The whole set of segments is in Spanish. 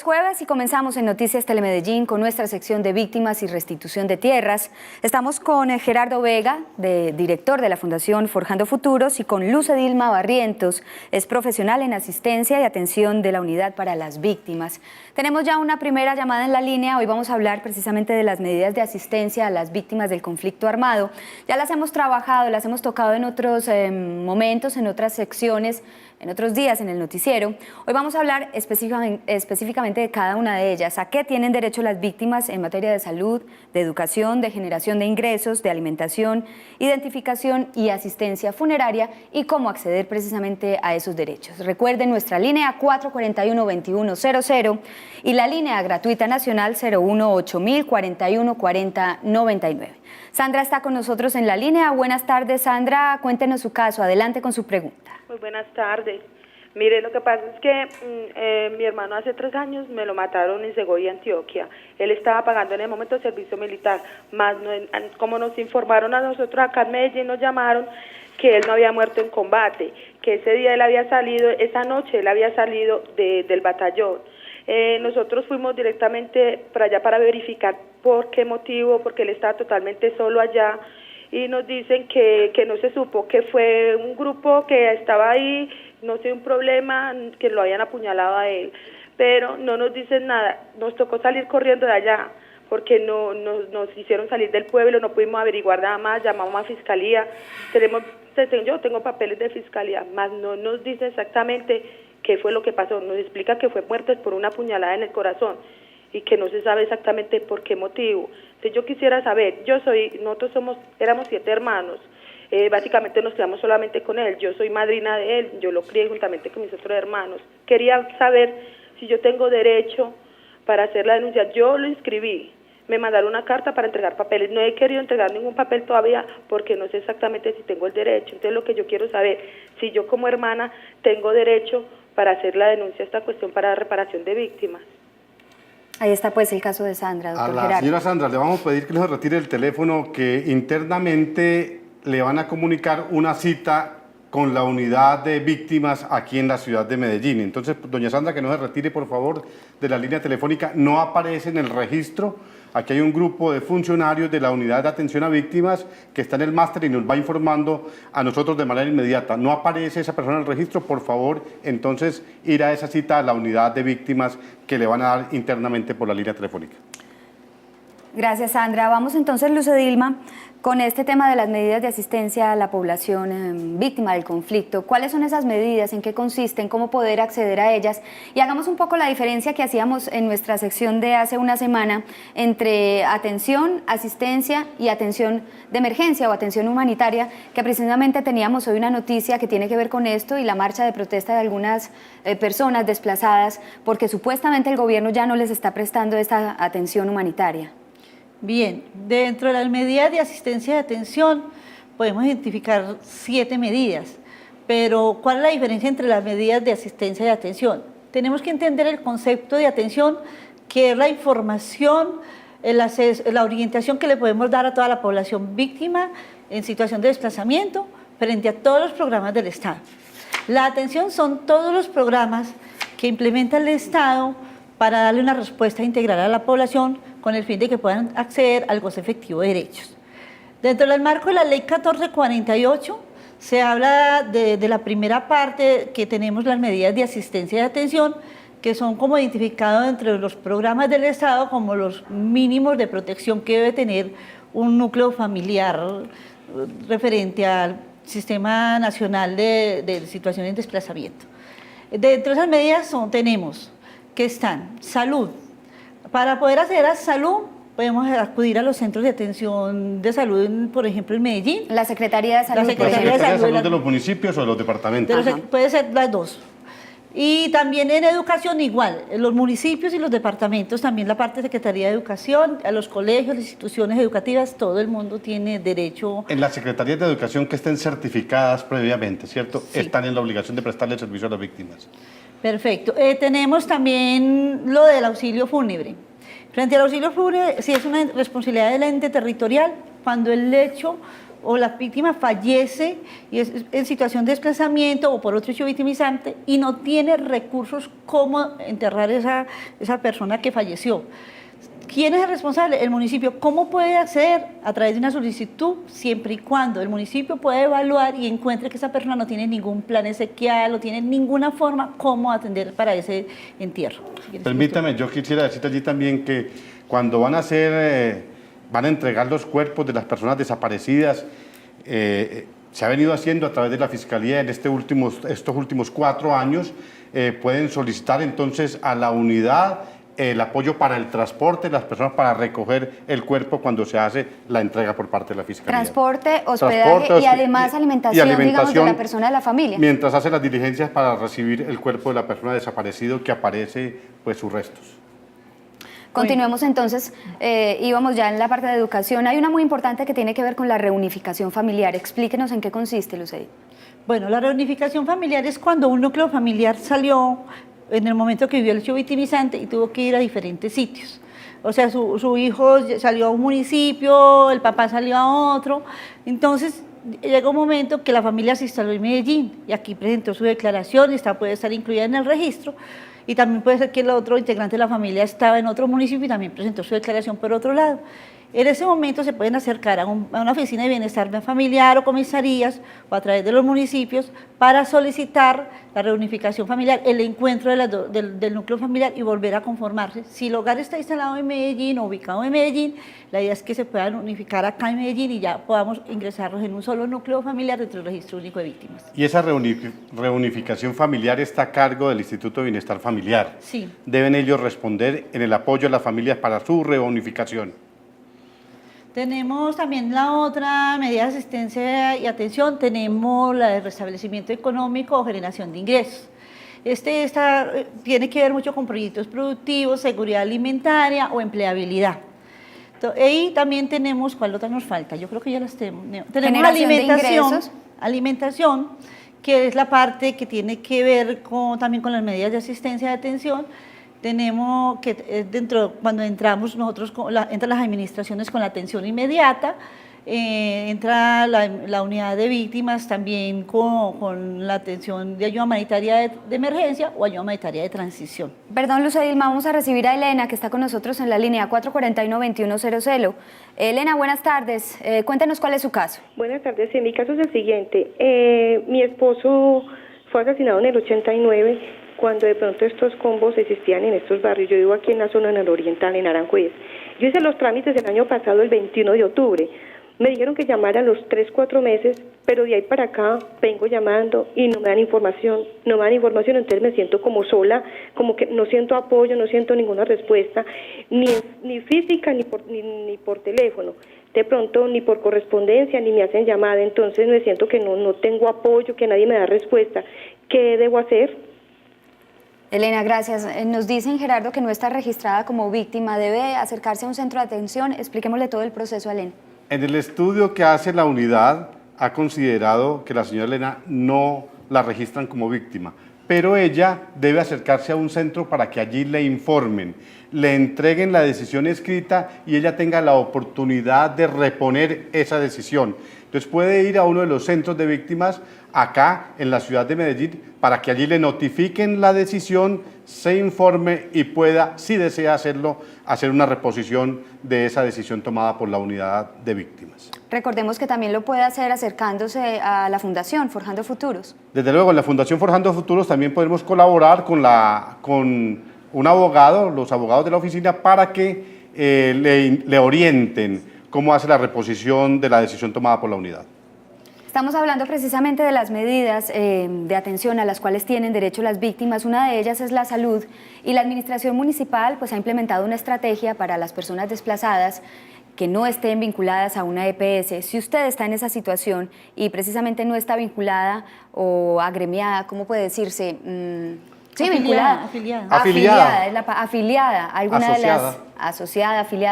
es jueves y comenzamos en Noticias Telemedellín con nuestra sección de víctimas y restitución de tierras. Estamos con Gerardo Vega, director de la Fundación Forjando Futuros, y con Luz Edilma Barrientos, es profesional en asistencia y atención de la Unidad para las Víctimas. Tenemos ya una primera llamada en la línea. Hoy vamos a hablar precisamente de las medidas de asistencia a las víctimas del conflicto armado. Ya las hemos trabajado, las hemos tocado en otros momentos, en otras secciones, en otros días en el noticiero. Hoy vamos a hablar específicamente de cada una de ellas. ¿A qué tienen derecho las víctimas en materia de salud, de educación, de generación de ingresos, de alimentación, identificación y asistencia funeraria, y cómo acceder precisamente a esos derechos? Recuerden nuestra línea 441-2100 y la línea gratuita nacional 018 41 40 99. Sandra está con nosotros en la línea. Buenas tardes, Sandra. Cuéntenos su caso. Adelante con su pregunta. Muy buenas tardes. Mire, lo que pasa es que mi hermano hace 3 años me lo mataron en Segovia, Antioquia. Él estaba pagando en el momento de servicio militar, más como nos informaron a nosotros acá en Medellín, nos llamaron que él no había muerto en combate, que ese día él había salido, esa noche él había salido del batallón. Nosotros fuimos directamente para allá para verificar por qué motivo, porque él estaba totalmente solo allá, y nos dicen que no se supo, que fue un grupo que estaba ahí, no sé, un problema, que lo habían apuñalado a él, pero no nos dicen nada. Nos tocó salir corriendo de allá, porque nos hicieron salir del pueblo, no pudimos averiguar nada más, llamamos a fiscalía, yo tengo papeles de fiscalía, más no nos dice exactamente qué fue lo que pasó. Nos explica que fue muerto por una puñalada en el corazón y que no se sabe exactamente por qué motivo. Entonces yo quisiera saber, nosotros éramos 7 hermanos, básicamente nos quedamos solamente con él, yo soy madrina de él, yo lo crié juntamente con mis otros hermanos. Quería saber si yo tengo derecho para hacer la denuncia. Yo lo inscribí, me mandaron una carta para entregar papeles, no he querido entregar ningún papel todavía porque no sé exactamente si tengo el derecho. Entonces lo que yo quiero saber, si yo como hermana tengo derecho para hacer la denuncia a esta cuestión para reparación de víctimas. Ahí está pues el caso de Sandra, doctor Gerardo. A la Gerardo. señora Sandra le vamos a pedir que nos retire el teléfono, que internamente le van a comunicar una cita con la unidad de víctimas aquí en la ciudad de Medellín. Entonces, doña Sandra, que no se retire, por favor, de la línea telefónica. No aparece en el registro. Aquí hay un grupo de funcionarios de la unidad de atención a víctimas que está en el máster y nos va informando a nosotros de manera inmediata. No aparece esa persona en el registro, por favor, entonces ir a esa cita a la unidad de víctimas que le van a dar internamente por la línea telefónica. Gracias, Sandra. Vamos entonces, Luz Edilma, con este tema de las medidas de asistencia a la población víctima del conflicto. ¿Cuáles son esas medidas? ¿En qué consisten? ¿Cómo poder acceder a ellas? Y hagamos un poco la diferencia que hacíamos en nuestra sección de hace una semana entre atención, asistencia y atención de emergencia o atención humanitaria, que precisamente teníamos hoy una noticia que tiene que ver con esto y la marcha de protesta de algunas personas desplazadas porque supuestamente el gobierno ya no les está prestando esta atención humanitaria. Bien, dentro de las medidas de asistencia y atención podemos identificar 7 medidas, pero ¿cuál es la diferencia entre las medidas de asistencia y atención? Tenemos que entender el concepto de atención, que es la información, la orientación que le podemos dar a toda la población víctima en situación de desplazamiento frente a todos los programas del Estado. La atención son todos los programas que implementa el Estado para darle una respuesta integral a la población con el fin de que puedan acceder al goce efectivo de derechos. Dentro del marco de la Ley 1448 se habla de la primera parte, que tenemos las medidas de asistencia y atención, que son como identificados entre los programas del Estado como los mínimos de protección que debe tener un núcleo familiar referente al Sistema Nacional de Situaciones de Desplazamiento. Dentro de esas medidas tenemos que están salud. Para poder acceder a salud, podemos acudir a los centros de atención de salud, por ejemplo, en Medellín. La Secretaría de Salud. La Secretaría de Salud de los municipios o de los departamentos. Puede ser las dos. Y también en educación igual, en los municipios y los departamentos, también la parte de Secretaría de Educación, a los colegios, las instituciones educativas, todo el mundo tiene derecho. En las Secretarías de Educación que estén certificadas previamente, ¿cierto? Sí. Están en la obligación de prestarle servicio a las víctimas. Perfecto. Tenemos también lo del auxilio fúnebre. Frente al auxilio fúnebre, sí es una responsabilidad del ente territorial cuando el hecho o la víctima fallece y es en situación de desplazamiento o por otro hecho victimizante y no tiene recursos cómo enterrar esa persona que falleció. ¿Quién es el responsable? El municipio. ¿Cómo puede acceder? A través de una solicitud, siempre y cuando el municipio pueda evaluar y encuentre que esa persona no tiene ningún plan exequial, no tiene ninguna forma cómo atender para ese entierro. Permítame, yo quisiera decirte allí también que cuando van a entregar los cuerpos de las personas desaparecidas, se ha venido haciendo a través de la Fiscalía en estos últimos 4 años, pueden solicitar entonces a la unidad el apoyo para el transporte de las personas para recoger el cuerpo cuando se hace la entrega por parte de la Fiscalía. Transporte, hospedaje y además alimentación, digamos, de la persona de la familia. Mientras hace las diligencias para recibir el cuerpo de la persona desaparecida que aparece pues sus restos. Continuemos entonces, íbamos ya en la parte de educación. Hay una muy importante que tiene que ver con la reunificación familiar. Explíquenos en qué consiste, Lucedy. Bueno, la reunificación familiar es cuando un núcleo familiar salió en el momento que vivió el hecho victimizante y tuvo que ir a diferentes sitios. O sea, su hijo salió a un municipio, el papá salió a otro. Entonces, llegó un momento que la familia se instaló en Medellín y aquí presentó su declaración y puede estar incluida en el registro. Y también puede ser que el otro integrante de la familia estaba en otro municipio y también presentó su declaración por otro lado. En ese momento se pueden acercar a una oficina de bienestar familiar o comisarías o a través de los municipios para solicitar la reunificación familiar, el encuentro del núcleo familiar y volver a conformarse. Si el hogar está instalado en Medellín o ubicado en Medellín, la idea es que se puedan unificar acá en Medellín y ya podamos ingresarlos en un solo núcleo familiar dentro del Registro Único de Víctimas. ¿Y esa reunificación familiar está a cargo del Instituto de Bienestar Familiar? Sí. ¿Deben ellos responder en el apoyo a las familias para su reunificación? Tenemos también la otra medida de asistencia y atención, tenemos la de restablecimiento económico o generación de ingresos. Tiene que ver mucho con proyectos productivos, seguridad alimentaria o empleabilidad. Y también tenemos, ¿cuál otra nos falta? Yo creo que ya las tenemos. Tenemos alimentación, que es la parte que tiene que ver también con las medidas de asistencia y atención. Tenemos que cuando entramos nosotros, entran las administraciones con la atención inmediata, entra la unidad de víctimas también con la atención de ayuda humanitaria de emergencia o ayuda humanitaria de transición. Perdón, Lucedilma, vamos a recibir a Elena, que está con nosotros en la línea 441-2100. Elena, buenas tardes. Cuéntenos cuál es su caso. Buenas tardes. Sí, mi caso es el siguiente. Mi esposo fue asesinado en el 89, cuando de pronto estos combos existían en estos barrios. Yo vivo aquí en la zona nororiental, en Aranjuez. Yo hice los trámites el año pasado, el 21 de octubre. Me dijeron que llamara a los 3-4 meses, pero de ahí para acá vengo llamando y no me dan información, entonces me siento como sola, como que no siento apoyo, no siento ninguna respuesta, ni física ni por teléfono. De pronto ni por correspondencia ni me hacen llamada, entonces me siento que no tengo apoyo, que nadie me da respuesta. ¿Qué debo hacer? Elena, gracias. Nos dicen, Gerardo, que no está registrada como víctima, debe acercarse a un centro de atención. Expliquémosle todo el proceso a Elena. En el estudio que hace la unidad ha considerado que la señora Elena no la registran como víctima, pero ella debe acercarse a un centro para que allí le informen, le entreguen la decisión escrita y ella tenga la oportunidad de reponer esa decisión. Entonces puede ir a uno de los centros de víctimas acá en la ciudad de Medellín para que allí le notifiquen la decisión, se informe y pueda, si desea hacerlo, hacer una reposición de esa decisión tomada por la unidad de víctimas. Recordemos que también lo puede hacer acercándose a la Fundación Forjando Futuros. Desde luego, en la Fundación Forjando Futuros también podemos colaborar con un abogado, los abogados de la oficina, para que le orienten cómo hace la reposición de la decisión tomada por la unidad. Estamos hablando precisamente de las medidas de atención a las cuales tienen derecho las víctimas. Una de ellas es la salud y la administración municipal pues ha implementado una estrategia para las personas desplazadas que no estén vinculadas a una EPS. Si usted está en esa situación y precisamente no está vinculada o agremiada, ¿cómo puede decirse? Sí, vinculada. Afiliada a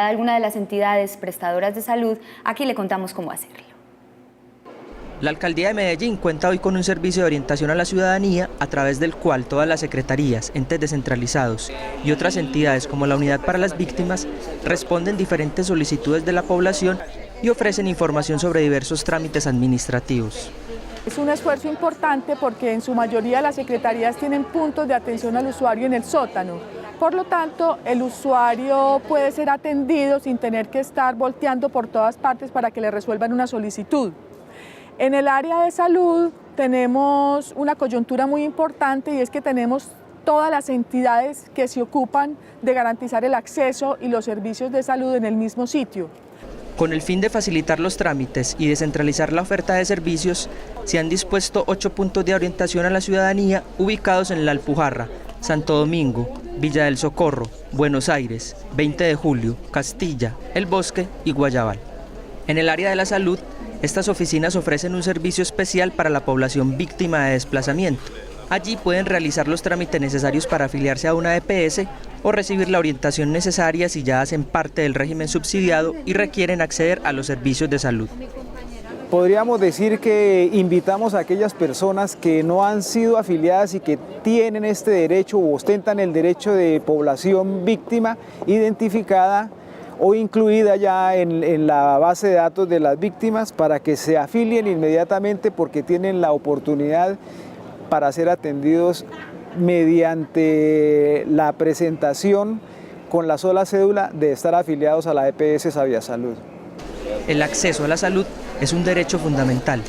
alguna de las entidades prestadoras de salud, aquí le contamos cómo hacerlo. La Alcaldía de Medellín cuenta hoy con un servicio de orientación a la ciudadanía a través del cual todas las secretarías, entes descentralizados y otras entidades como la Unidad para las Víctimas responden diferentes solicitudes de la población y ofrecen información sobre diversos trámites administrativos. Es un esfuerzo importante porque en su mayoría las secretarías tienen puntos de atención al usuario en el sótano. Por lo tanto, el usuario puede ser atendido sin tener que estar volteando por todas partes para que le resuelvan una solicitud. En el área de salud tenemos una coyuntura muy importante y es que tenemos todas las entidades que se ocupan de garantizar el acceso y los servicios de salud en el mismo sitio. Con el fin de facilitar los trámites y descentralizar la oferta de servicios, se han dispuesto 8 puntos de orientación a la ciudadanía ubicados en La Alpujarra, Santo Domingo, Villa del Socorro, Buenos Aires, 20 de Julio, Castilla, El Bosque y Guayabal. En el área de la salud, estas oficinas ofrecen un servicio especial para la población víctima de desplazamiento. Allí pueden realizar los trámites necesarios para afiliarse a una EPS o recibir la orientación necesaria si ya hacen parte del régimen subsidiado y requieren acceder a los servicios de salud. Podríamos decir que invitamos a aquellas personas que no han sido afiliadas y que tienen este derecho o ostentan el derecho de población víctima identificada o incluida ya en la base de datos de las víctimas para que se afilien inmediatamente porque tienen la oportunidad para ser atendidos mediante la presentación con la sola cédula de estar afiliados a la EPS Sabia Salud. El acceso a la salud es un derecho fundamental.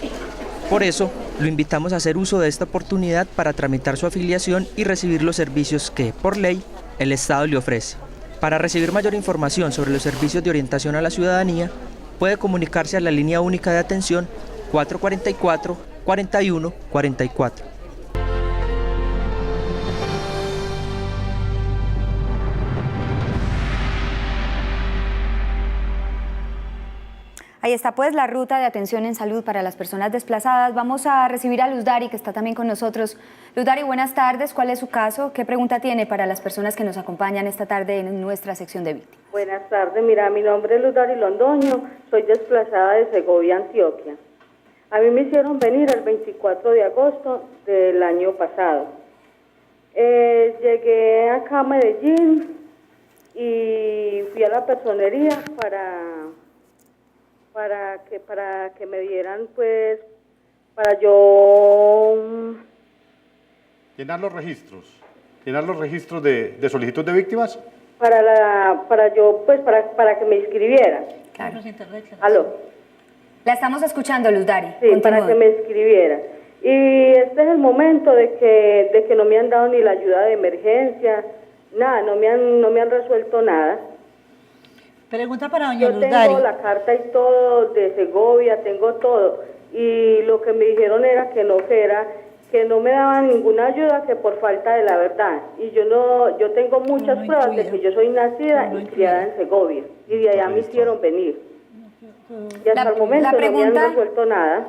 Por eso, lo invitamos a hacer uso de esta oportunidad para tramitar su afiliación y recibir los servicios que, por ley, el Estado le ofrece. Para recibir mayor información sobre los servicios de orientación a la ciudadanía, puede comunicarse a la línea única de atención 444-4144. Ahí está pues la ruta de atención en salud para las personas desplazadas. Vamos a recibir a Luz Dari, que está también con nosotros. Luz Dari, buenas tardes. ¿Cuál es su caso? ¿Qué pregunta tiene para las personas que nos acompañan esta tarde en nuestra sección de víctimas? Buenas tardes, mira, mi nombre es Luz Dari Londoño, soy desplazada de Segovia, Antioquia. A mí me hicieron venir el 24 de agosto del año pasado. Llegué acá a Medellín y fui a la personería para que me dieran, pues, para yo Llenar los registros de solicitud de víctimas. para que me inscribieran. Claro. ¿Aló? La estamos escuchando, Luz Dari. Sí, Continúe. para que me inscribieran. Y este es el momento de que no me han dado ni la ayuda de emergencia, nada, no me han resuelto nada. Pregunta para doña Yo Luz tengo Dari. la carta y todo de Segovia, tengo todo. Y lo que me dijeron era que no me daban ninguna ayuda, que por falta de la verdad. Y yo tengo muchas No pruebas incluida. de que yo soy nacida No y criada en Segovia. Y de allá me hicieron venir. Y hasta el momento no me han resuelto nada.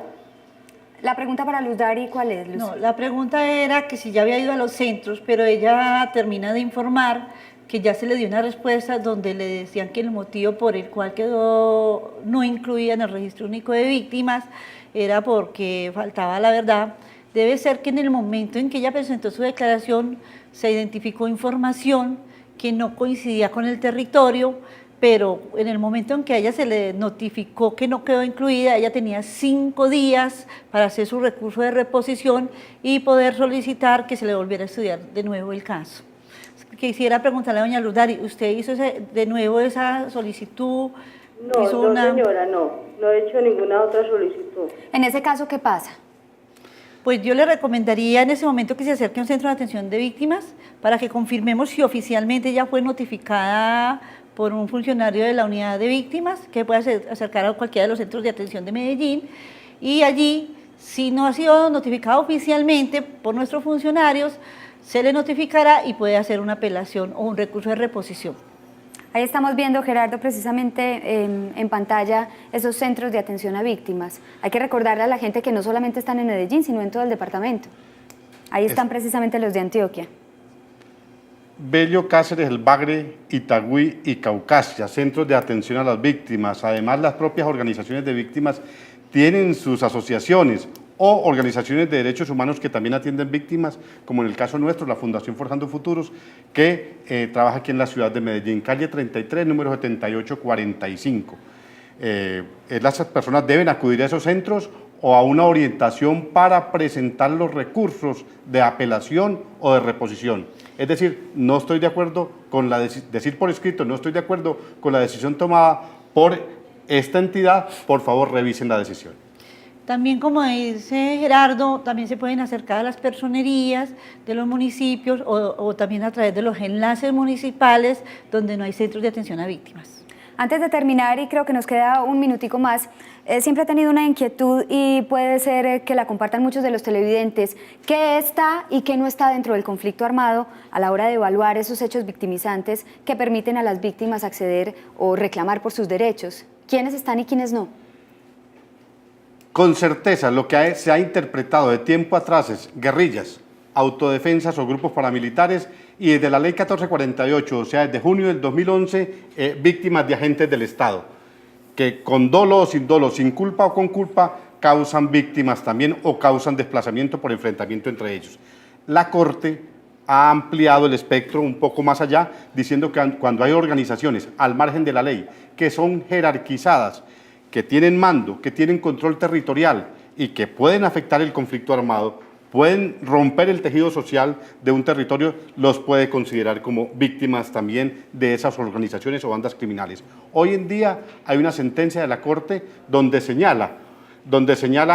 La pregunta para Luz Dari, ¿cuál es, Luz? No, la pregunta era que si ya había ido a los centros, pero ella termina de informar que ya se le dio una respuesta donde le decían que el motivo por el cual quedó no incluida en el registro único de víctimas era porque faltaba la verdad. Debe ser que en el momento en que ella presentó su declaración se identificó información que no coincidía con el territorio, pero en el momento en que a ella se le notificó que no quedó incluida, ella tenía 5 días para hacer su recurso de reposición y poder solicitar que se le volviera a estudiar de nuevo el caso. Quisiera preguntarle a doña Luz Dari, ¿usted hizo de nuevo esa solicitud? No, señora, no he hecho ninguna otra solicitud. En ese caso, ¿qué pasa? Pues yo le recomendaría en ese momento que se acerque a un centro de atención de víctimas para que confirmemos si oficialmente ya fue notificada por un funcionario de la unidad de víctimas, que puede acercar a cualquiera de los centros de atención de Medellín, y allí, si no ha sido notificado oficialmente por nuestros funcionarios, se le notificará y puede hacer una apelación o un recurso de reposición. Ahí estamos viendo, Gerardo, precisamente en pantalla esos centros de atención a víctimas. Hay que recordarle a la gente que no solamente están en Medellín, sino en todo el departamento. Ahí están precisamente los de Antioquia. Bello, Cáceres, El Bagre, Itagüí y Caucasia, centros de atención a las víctimas. Además, las propias organizaciones de víctimas tienen sus asociaciones o organizaciones de derechos humanos que también atienden víctimas, como en el caso nuestro, la Fundación Forjando Futuros, que trabaja aquí en la ciudad de Medellín, calle 33, número 7845. Las personas deben acudir a esos centros o a una orientación para presentar los recursos de apelación o de reposición. Es decir, no estoy de acuerdo con decir por escrito, no estoy de acuerdo con la decisión tomada por esta entidad, por favor revisen la decisión. También, como dice Gerardo, también se pueden acercar a las personerías de los municipios o también a través de los enlaces municipales donde no hay centros de atención a víctimas. Antes de terminar, y creo que nos queda un minutico más, siempre he tenido una inquietud y puede ser que la compartan muchos de los televidentes. ¿Qué está y qué no está dentro del conflicto armado a la hora de evaluar esos hechos victimizantes que permiten a las víctimas acceder o reclamar por sus derechos? ¿Quiénes están y quiénes no? Con certeza, lo que se ha interpretado de tiempo atrás es guerrillas, autodefensas o grupos paramilitares, y desde la ley 1448, o sea, desde junio del 2011, víctimas de agentes del Estado, que con dolo o sin dolo, sin culpa o con culpa, causan víctimas también o causan desplazamiento por enfrentamiento entre ellos. La Corte ha ampliado el espectro un poco más allá, diciendo que cuando hay organizaciones al margen de la ley, que son jerarquizadas, que tienen mando, que tienen control territorial y que pueden afectar el conflicto armado, pueden romper el tejido social de un territorio, los puede considerar como víctimas también de esas organizaciones o bandas criminales. Hoy en día hay una sentencia de la Corte donde señala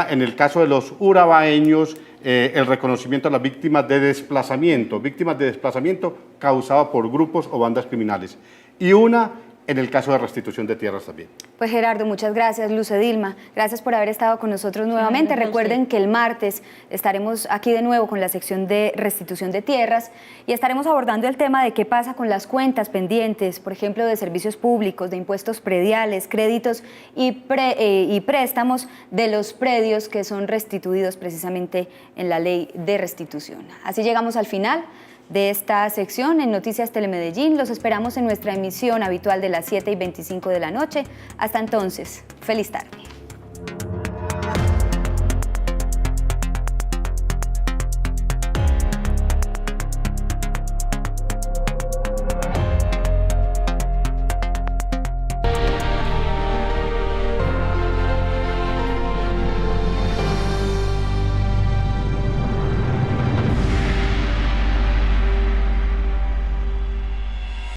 en el caso de los urabaeños el reconocimiento a las víctimas de desplazamiento causado por grupos o bandas criminales, y una en el caso de restitución de tierras también. Pues Gerardo, muchas gracias. Luz Edilma, gracias por haber estado con nosotros nuevamente. Recuerden que el martes estaremos aquí de nuevo con la sección de restitución de tierras y estaremos abordando el tema de qué pasa con las cuentas pendientes, por ejemplo, de servicios públicos, de impuestos prediales, créditos y préstamos de los predios que son restituidos precisamente en la ley de restitución. Así llegamos al final de esta sección en Noticias Telemedellín. Los esperamos en nuestra emisión habitual de las 7:25 de la noche. Hasta entonces, feliz tarde.